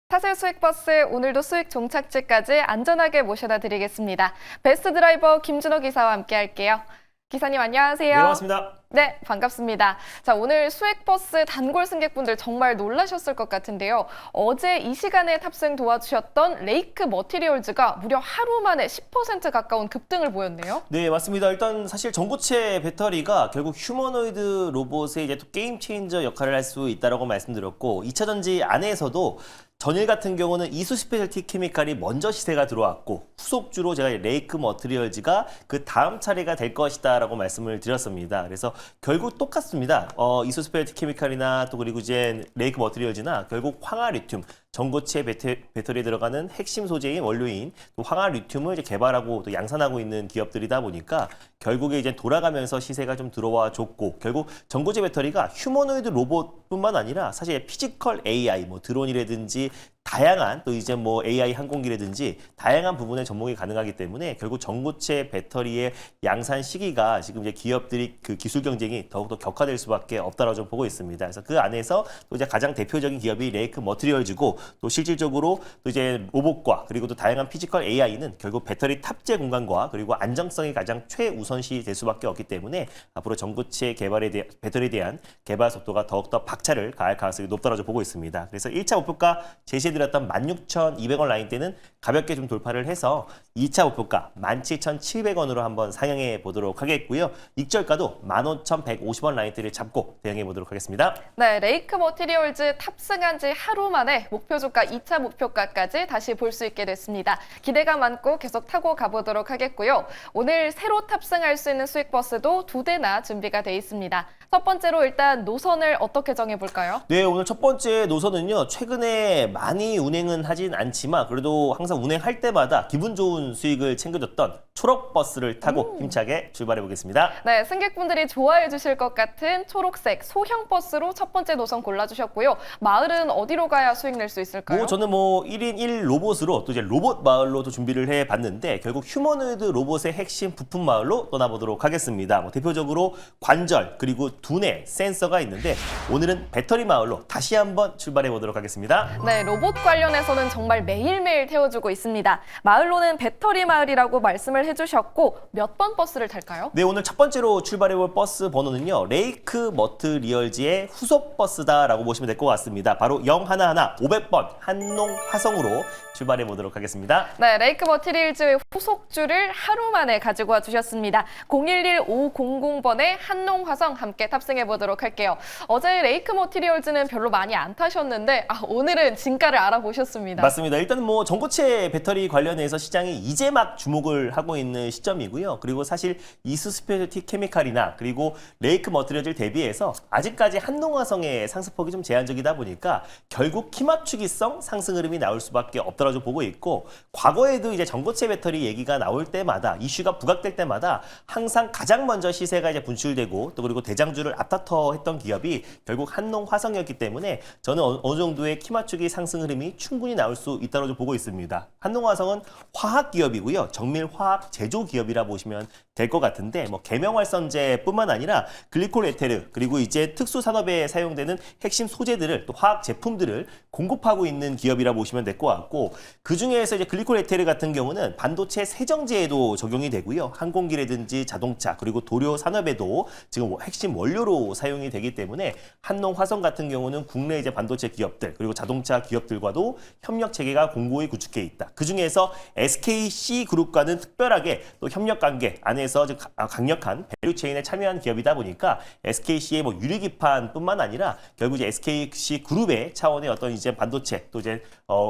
사슬 수익버스 오늘도 수익 종착지까지 안전하게 모셔다 드리겠습니다. 베스트 드라이버 김준호 기사와 함께 할게요. 기사님 안녕하세요. 네, 반갑습니다. 네, 반갑습니다. 자, 오늘 수익버스 단골 승객분들 정말 놀라셨을 것 같은데요. 어제 이 시간에 탑승 도와주셨던 레이크 머티리얼즈가 무려 하루 만에 10% 가까운 급등을 보였네요. 네, 맞습니다. 일단 사실 전고체 배터리가 결국 휴머노이드 로봇의 이제 또 게임 체인저 역할을 할 수 있다라고 말씀드렸고 2차 전지 안에서도 전일 같은 경우는 이수 스페셜티 케미칼이 먼저 시세가 들어왔고 후속주로 제가 레이크 머티리얼즈가 그 다음 차례가 될 것이다라고 말씀을 드렸습니다. 그래서 결국 똑같습니다. 이수 스페셜티 케미칼이나 또 그리고 이제 레이크 머티리얼즈나 결국 황화 리튬 전고체 배터리에 들어가는 핵심 소재인 원료인 또 황화 리튬을 이제 개발하고 또 양산하고 있는 기업들이다 보니까 결국에 이제 돌아가면서 시세가 좀 들어와 줬고 결국 전고체 배터리가 휴머노이드 로봇뿐만 아니라 사실 피지컬 AI 뭐 드론이라든지 다양한 또 이제 뭐 AI 항공기라든지 다양한 부분에 접목이 가능하기 때문에 결국 전고체 배터리의 양산 시기가 지금 이제 기업들이 그 기술 경쟁이 더욱더 격화될 수밖에 없다라고 좀 보고 있습니다. 그래서 그 안에서 또 이제 가장 대표적인 기업이 레이크 머티리얼즈고 또 실질적으로 또 이제 로봇과 그리고 또 다양한 피지컬 AI는 결국 배터리 탑재 공간과 그리고 안정성이 가장 최우선시 될 수밖에 없기 때문에 앞으로 전고체 개발에 대한 배터리에 대한 개발 속도가 더욱더 박차를 가할 가능성이 높다라고 보고 있습니다. 그래서 1차 목표가 제시해드렸던 16,200원 라인대는 가볍게 좀 돌파를 해서 2차 목표가 17,700원으로 한번 상향해 보도록 하겠고요. 익절가도 15,150원 라인대를 잡고 대응해 보도록 하겠습니다. 네, 레이크 머티리얼즈 탑승한 지 하루 만에 목표 주가 2차 목표가까지 다시 볼 수 있게 됐습니다. 기대가 많고 계속 타고 가보도록 하겠고요. 오늘 새로 탑승할 수 있는 수익버스도 2대나 준비가 돼 있습니다. 첫 번째로 일단 노선을 어떻게 정해볼까요? 네, 오늘 첫 번째 노선은요. 최근에 많이 운행은 하진 않지만 그래도 항상 운행할 때마다 기분 좋은 수익을 챙겨줬던 초록버스를 타고 힘차게 출발해 보겠습니다. 네, 승객분들이 좋아해 주실 것 같은 초록색 소형 버스로 첫 번째 노선 골라주셨고요. 마을은 어디로 가야 수익 낼 수 있을까요? 저는 1인 1 로봇으로 또 이제 로봇 마을로 또 준비를 해 봤는데 결국 휴머노이드 로봇의 핵심 부품 마을로 떠나보도록 하겠습니다. 대표적으로 관절 그리고 두뇌 센서가 있는데 오늘은 배터리 마을로 다시 한번 출발해 보도록 하겠습니다. 네, 로봇 관련해서는 정말 매일매일 태워주고 있습니다. 마을로는 배터리 마을이라고 말씀을 해주셨고 몇 번 버스를 탈까요? 네, 오늘 첫 번째로 출발해볼 버스 번호는요. 레이크 머티리얼즈의 후속 버스다라고 보시면 될 것 같습니다. 바로 011 500번 한농 화성으로 출발해 보도록 하겠습니다. 네, 레이크 머티리얼즈의 후속주를 하루 만에 가지고 와주셨습니다. 011500번의 한농화성 함께 탑승해 보도록 할게요. 어제 레이크 머티리얼즈는 별로 많이 안 타셨는데 오늘은 진가를 알아보셨습니다. 맞습니다. 일단은 전고체 배터리 관련해서 시장이 이제 막 주목을 하고 있는 시점이고요. 그리고 사실 이수 스페셜티 케미칼이나 그리고 레이크 머티리얼을 대비해서 아직까지 한농화성의 상승폭이 좀 제한적이다 보니까 결국 키맞추기성 상승 흐름이 나올 수밖에 없다고 보고 있고 과거에도 이제 전고체 배터리 얘기가 나올 때마다 이슈가 부각될 때마다 항상 가장 먼저 시세가 이제 분출되고 또 그리고 대장주를 앞다퉈 했던 기업이 결국 한농화성이었기 때문에 저는 어느 정도의 키맞추기 상승 흐름이 충분히 나올 수 있다고 보고 있습니다. 한농화성은 화학 기업이고요. 정밀 화학 제조 기업이라 보시면 될 것 같은데 계명활성제뿐만 아니라 글리콜 에테르 그리고 이제 특수 산업에 사용되는 핵심 소재들을 또 화학 제품들을 공급하고 있는 기업이라 보시면 될 것 같고 그 중에서 이제 글리콜 에테르 같은 경우는 반도체 세정제에도 적용이 되고요. 항공기라든지 자동차 그리고 도료 산업에도 지금 핵심 원료로 사용이 되기 때문에 한농화성 같은 경우는 국내 이제 반도체 기업들 그리고 자동차 기업들과도 협력 체계가 공고히 구축해 있다. 그 중에서 SKC 그룹과는 특별하게 또 협력 관계 안에서 강력한 밸류체인에 참여한 기업이다 보니까 SKC의 유리기판뿐만 아니라 결국 이제 SKC 그룹의 차원의 어떤 이제 반도체 또 이제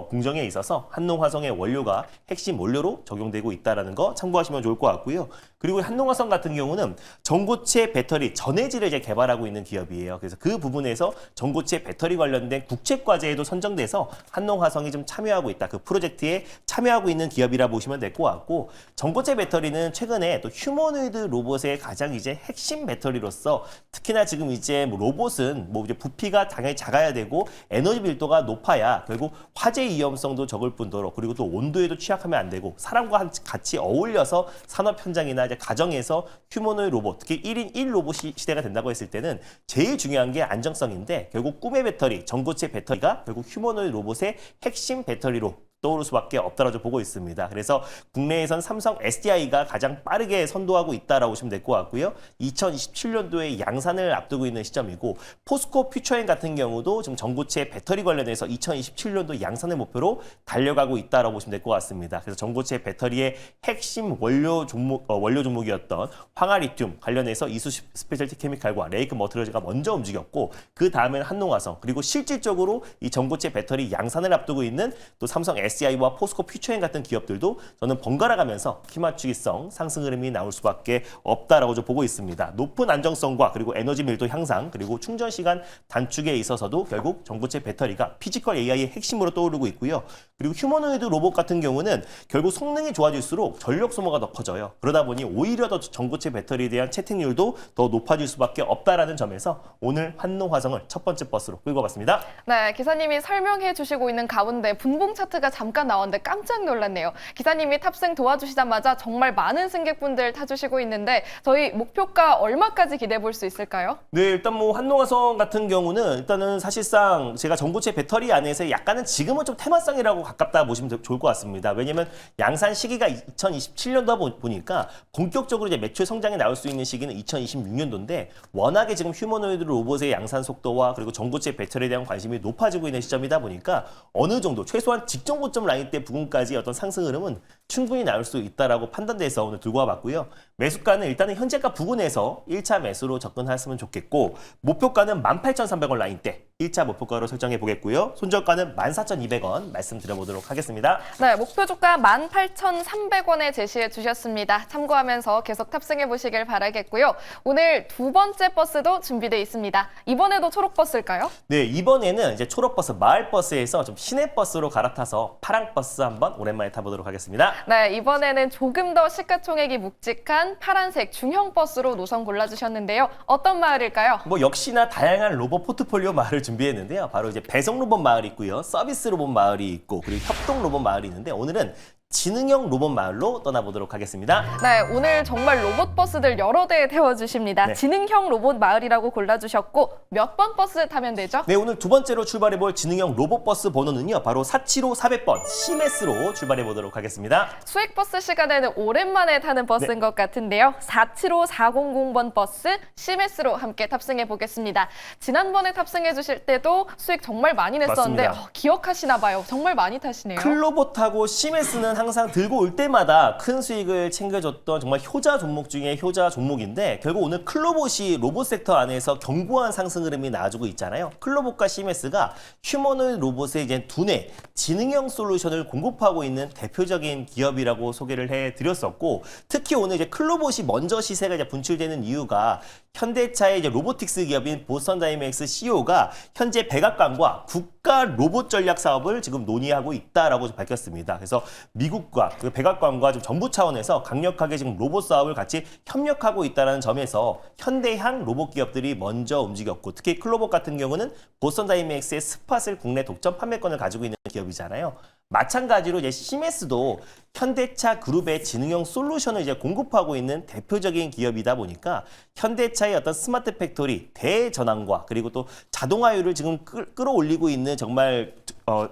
공정에 있어서 한농화성의 원료가 핵심 원료로 적용되고 있다는 거 참고하시면 좋을 것 같고요. 그리고 한농화성 같은 경우는 전고체 배터리 전해질을 이제 개발하고 있는 기업이에요. 그래서 그 부분에서 전고체 배터리 관련된 국책과제에도 선정돼서 한농화성이 좀 참여하고 있다. 그 프로젝트에 참여하고 있는 기업이라 보시면 될 것 같고 전고체 배터리는 최근에 또 휴머노이드 로봇의 가장 이제 핵심 배터리로서 특히나 지금 이제 뭐 로봇은 뭐 이제 부피가 당연히 작아야 되고 에너지 밀도가 높아야 결국 화재 위험성도 적을 뿐더러 그리고 또 온도에도 취약하면 안 되고 사람과 같이 어울려서 산업 현장이나 이제 가정에서 휴머노이드 로봇, 특히 1인 1 로봇 시대가 된다고 했을 때는 제일 중요한 게 안정성인데 결국 꿈의 배터리, 전고체 배터리가 결국 휴머노이드 로봇의 핵심 배터리로 떠오를 수밖에 없다라고 보고 있습니다. 그래서 국내에선 삼성 SDI가 가장 빠르게 선도하고 있다라고 보시면 될 것 같고요. 2027년도에 양산을 앞두고 있는 시점이고 포스코 퓨처엔 같은 경우도 지금 전고체 배터리 관련해서 2027년도 양산을 목표로 달려가고 있다라고 보시면 될 것 같습니다. 그래서 전고체 배터리의 핵심 원료 종목이었던 황화리튬 관련해서 이수 스페셜티 케미칼과 레이크 머티리얼즈가 먼저 움직였고 그 다음에는 한농화성 그리고 실질적으로 이 전고체 배터리 양산을 앞두고 있는 또 삼성 SDI와 포스코 퓨처엔 같은 기업들도 저는 번갈아 가면서 키맞추기성 상승 흐름이 나올 수밖에 없다라고 좀 보고 있습니다. 높은 안정성과 그리고 에너지 밀도 향상 그리고 충전 시간 단축에 있어서도 결국 전고체 배터리가 피지컬 AI의 핵심으로 떠오르고 있고요. 그리고 휴머노이드 로봇 같은 경우는 결국 성능이 좋아질수록 전력 소모가 더 커져요. 그러다 보니 오히려 더 전고체 배터리에 대한 채택률도 더 높아질 수밖에 없다라는 점에서 오늘 한농화성을 첫 번째 버스로 끌고 봤습니다. 네, 기사님이 설명해 주시고 있는 가운데 분봉 차트가 잠깐 나왔는데 깜짝 놀랐네요. 기사님이 탑승 도와주시자마자 정말 많은 승객분들 타주시고 있는데 저희 목표가 얼마까지 기대해 볼 수 있을까요? 네, 일단 뭐 한농화성 같은 경우는 일단은 사실상 제가 전고체 배터리 안에서 약간은 지금은 좀 테마성이라고 가깝다 보시면 좋을 것 같습니다. 왜냐면 양산 시기가 2027년도다 보니까 본격적으로 이제 매출 성장이 나올 수 있는 시기는 2026년도인데 워낙에 지금 휴머노이드 로봇의 양산 속도와 그리고 전고체 배터리에 대한 관심이 높아지고 있는 시점이다 보니까 어느 정도 최소한 직전 고점 라인 때 부근까지 어떤 상승 흐름은 충분히 나올 수 있다라고 판단돼서 오늘 들고 와봤고요. 매수가는 일단은 현재가 부근에서 1차 매수로 접근했으면 좋겠고 목표가는 18,300원 라인대 1차 목표가로 설정해 보겠고요. 손절가는 14,200원 말씀드려보도록 하겠습니다. 네, 목표 주가 18,300원에 제시해 주셨습니다. 참고하면서 계속 탑승해 보시길 바라겠고요. 오늘 두 번째 버스도 준비되어 있습니다. 이번에도 초록버스일까요? 네, 이번에는 이제 초록버스, 마을버스에서 좀 시내버스로 갈아타서 파랑버스 한번 오랜만에 타보도록 하겠습니다. 네, 이번에는 조금 더 시가총액이 묵직한 파란색 중형 버스로 노선 골라주셨는데요. 어떤 마을일까요? 뭐 역시나 다양한 로봇 포트폴리오 마을을 준비했는데요. 바로 이제 배송 로봇 마을이 있고요. 서비스 로봇 마을이 있고 그리고 협동 로봇 마을이 있는데 오늘은 지능형 로봇 마을로 떠나보도록 하겠습니다. 네, 오늘 정말 로봇 버스들 여러 대 태워주십니다. 네. 지능형 로봇 마을이라고 골라주셨고 몇 번 버스 타면 되죠? 네, 오늘 두 번째로 출발해볼 지능형 로봇버스 번호는요. 바로 475-400번 시메스로 출발해보도록 하겠습니다. 수익버스 시간에는 오랜만에 타는 버스인 것 같은데요. 475-400번 버스 시메스로 함께 탑승해 보겠습니다. 지난번에 tab승해 주실 때도 수익 정말 많이 냈었는데 맞습니다. 기억하시나 봐요. 정말 많이 타시네요. 클로봇하고 시메스는 항상 들고 올 때마다 큰 수익을 챙겨줬던 정말 효자 종목 중에 효자 종목인데 결국 오늘 클로봇이 로봇 섹터 안에서 견고한 상승 흐름이 나와주고 있잖아요. 클로봇과 시메스가 휴머노이드 로봇의 이제 두뇌 지능형 솔루션을 공급하고 있는 대표적인 기업이라고 소개를 해드렸었고 특히 오늘 이제 클로봇이 먼저 시세가 이제 분출되는 이유가 현대차의 이제 로보틱스 기업인 보스턴 다이내믹스 CEO가 현재 백악관과 국가 로봇 전략 사업을 지금 논의하고 있다라고 밝혔습니다. 그래서 미국과 그 백악관과 좀 정부 차원에서 강력하게 지금 로봇 사업을 같이 협력하고 있다는 점에서 현대향 로봇 기업들이 먼저 움직였고 특히 클로봇 같은 경우는 보스턴 다이내믹스의 스팟을 국내 독점 판매권을 가지고 있는 기업이잖아요. 마찬가지로 이제 시메스도 현대차 그룹의 지능형 솔루션을 이제 공급하고 있는 대표적인 기업이다 보니까 현대차의 어떤 스마트 팩토리 대전환과 그리고 또 자동화율을 지금 끌어올리고 있는 정말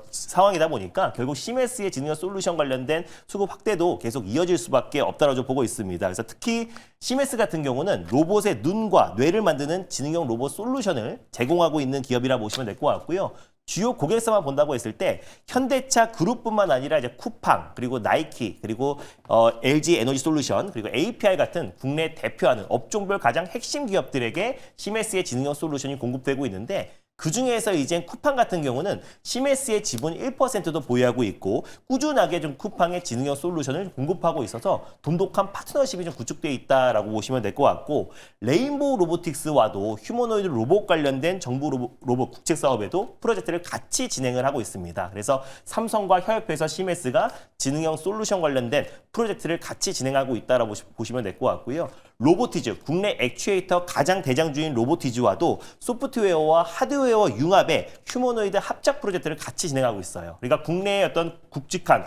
상황이다 보니까 결국 시메스의 지능형 솔루션 관련된 수급 확대도 계속 이어질 수밖에 없다라고 보고 있습니다. 그래서 특히 시메스 같은 경우는 로봇의 눈과 뇌를 만드는 지능형 로봇 솔루션을 제공하고 있는 기업이라 보시면 될 것 같고요. 주요 고객사만 본다고 했을 때 현대차 그룹뿐만 아니라 이제 쿠팡 그리고 나이키 그리고 LG 에너지 솔루션 그리고 API 같은 국내 대표하는 업종별 가장 핵심 기업들에게 시메스의 지능형 솔루션이 공급되고 있는데 그 중에서 이제 쿠팡 같은 경우는 시메스의 지분 1%도 보유하고 있고 꾸준하게 좀 쿠팡의 지능형 솔루션을 공급하고 있어서 돈독한 파트너십이 좀 구축돼 있다라고 보시면 될 것 같고 레인보우 로보틱스와도 휴머노이드 로봇 관련된 정부 로봇 국책 사업에도 프로젝트를 같이 진행을 하고 있습니다. 그래서 삼성과 협업해서 시메스가 지능형 솔루션 관련된 프로젝트를 같이 진행하고 있다라고 보시면 될 것 같고요. 로보티즈, 국내 액추에이터 가장 대장주인 로보티즈와도 소프트웨어와 하드웨어 융합의 휴머노이드 합작 프로젝트를 같이 진행하고 있어요. 그러니까 국내의 어떤 굵직한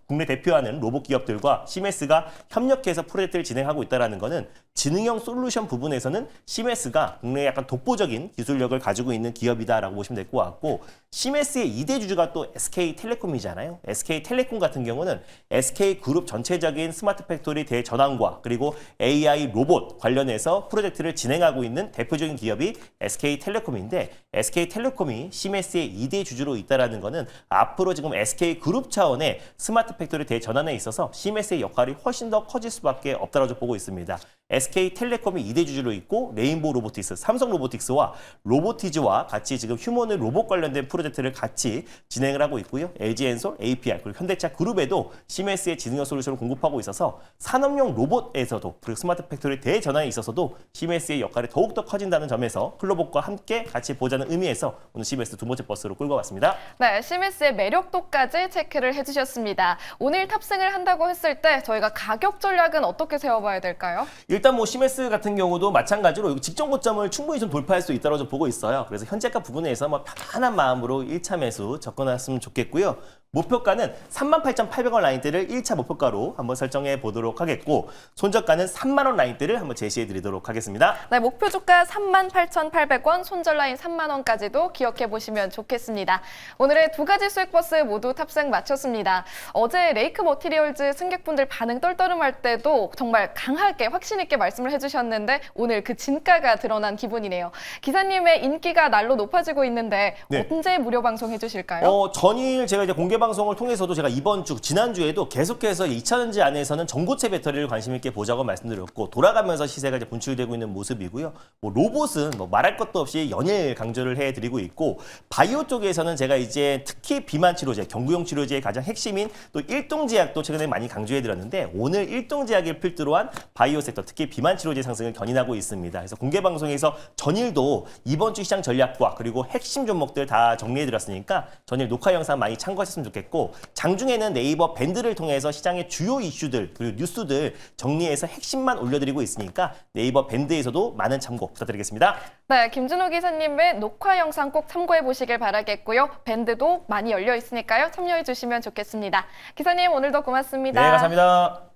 국내 대표하는 로봇 기업들과 시메스가 협력해서 프로젝트를 진행하고 있다는 것은 지능형 솔루션 부분에서는 시메스가 국내에 약간 독보적인 기술력을 가지고 있는 기업이다라고 보시면 될 것 같고 시메스의 2대 주주가 또 SK텔레콤이잖아요. SK텔레콤 같은 경우는 SK그룹 전체적인 스마트 팩토리 대전환과 그리고 AI 로봇 관련해서 프로젝트를 진행하고 있는 대표적인 기업이 SK텔레콤인데 SK텔레콤이 시메스의 2대 주주로 있다는 것은 앞으로 지금 SK그룹 차원의 스마트 팩토리 대전환에 있어서 시메스의 역할이 훨씬 더 커질 수밖에 없다고 보고 있습니다. SK텔레콤이 2대 주주로 있고 레인보우 로보틱스, 삼성 로보틱스와 로보티즈와 같이 지금 휴머노이드 로봇 관련된 프로젝트를 같이 진행을 하고 있고요. LG엔솔, APR 그리고 현대차 그룹에도 시메스의 지능형 솔루션을 공급하고 있어서 산업용 로봇에서도 그리고 스마트 팩토리 대전환에 있어서도 시메스의 역할이 더욱더 커진다는 점에서 클로봇과 함께 같이 보자는 의미에서 오늘 시메스 두 번째 버스로 끌고 왔습니다. 네, 시메스의 매력도까지 체크를 해주셨습니다. 오늘 탑승을 한다고 했을 때 저희가 가격 전략은 어떻게 세워봐야 될까요? 일단 뭐 시메스 같은 경우도 마찬가지로 직전 고점을 충분히 좀 돌파할 수 있다고 좀 보고 있어요. 그래서 현재가 부분에서 뭐 편안한 마음으로 1차 매수 접근했으면 좋겠고요. 목표가는 38,800원 라인대를 1차 목표가로 한번 설정해 보도록 하겠고 손절가는 3만 원 라인대를 한번 제시해 드리도록 하겠습니다. 네, 목표 주가 38,800원, 손절 라인 3만 원까지도 기억해 보시면 좋겠습니다. 오늘의 두 가지 수익 버스 모두 탑승 마쳤습니다. 어제 레이크 머티리얼즈 승객분들 반응 떨떠름할 때도 정말 강하게 확신 있게 말씀을 해주셨는데 오늘 그 진가가 드러난 기분이네요. 기사님의 인기가 날로 높아지고 있는데 네. 언제 무료 방송 해주실까요? 전일 제가 이제 공개 방송을 통해서도 제가 이번 주, 지난주에도 계속해서 2차전지 안에서는 전고체 배터리를 관심 있게 보자고 말씀드렸고 돌아가면서 시세가 이제 분출되고 있는 모습이고요. 뭐 로봇은 뭐 말할 것도 없이 연일 강조를 해드리고 있고 바이오 쪽에서는 제가 이제 특히 비만 치료제, 경구용 치료제의 가장 핵심인 또 일동제약도 최근에 많이 강조해드렸는데 오늘 일동제약을 필두로 한 바이오 섹터, 특히 비만 치료제 상승을 견인하고 있습니다. 그래서 공개 방송에서 전일도 이번 주 시장 전략과 그리고 핵심 종목들 다 정리해드렸으니까 전일 녹화 영상 많이 참고하셨으면 좋겠고 장중에는 네이버 밴드를 통해서 시장의 주요 이슈들 그리고 뉴스들 정리해서 핵심만 올려드리고 있으니까 네이버 밴드에서도 많은 참고 부탁드리겠습니다. 네, 김준호 기사님의 녹화 영상 꼭 참고해 보시길 바라겠고요. 밴드도 많이 열려 있으니까요. 참여해 주시면 좋겠습니다. 기사님 오늘도 고맙습니다. 네, 감사합니다.